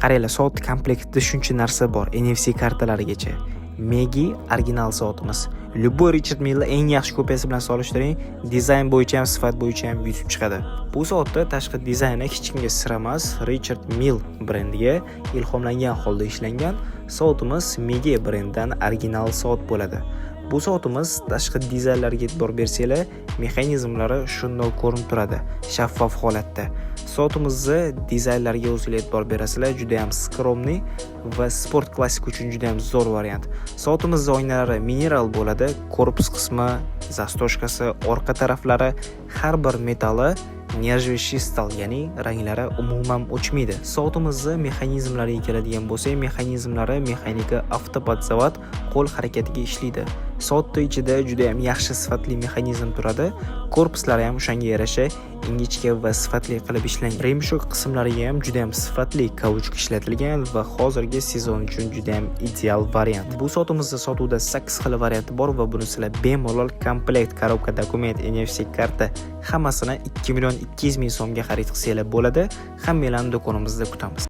Qaranglar, soat komplektida shuncha narsa bor, NFC kartalarigacha. Megi original soatimiz. Любой Richard Mille eng yaxshi kopiyasi bilan solishtiring, dizayn bo'yicha ham, sifat bo'yicha ham yutib chiqadi. Bu soatda tashqi dizayni hech kimga sir emas, Richard Mille brendiga ilhomlangan holda ishlangan. Soatimiz Megi brendidan original soat bo'ladi. Bu soatimiz tashqi dizaynlariga e'tibor bersanglar, mexanizmlari shunday ko'rinib turadi, shaffof holatda. Soatimizni dizaynlariga o'zinglar e'tibor berasizlar, juda ham skromniy va sport klassik uchun juda ham zo'r variant. Soatimizning oynalari mineral bo'ladi, korpus qismi, zastoshkasi, orqa taraflari har bir metali nerjveshistal, ya'ni ranglari umuman o'chmaydi. Soatimizni mexanizmlariga keladigan bo'lsak, mexanizmlari mexanika avtopodzavat qo'l harakatiga ishlaydi. Soatning ichida juda ham yaxshi sifatli mexanizm turadi. Korpuslari ham o'shanga yarasha ingichka va sifatli qilib ishlangan. Remshok qismlariga ham juda ham sifatli kauchuk ishlatilgan va hozirgi sezon uchun juda ham ideal variant. Bu soatimizda sotuvda 8 xil varianti bor va buni sizlar bemalol komplekt korobka, dokument, NFC karta hammasini 2 200 000 so'mga xarid qilsanglar bo'ladi. Hammalarni do'konimizda kutamiz.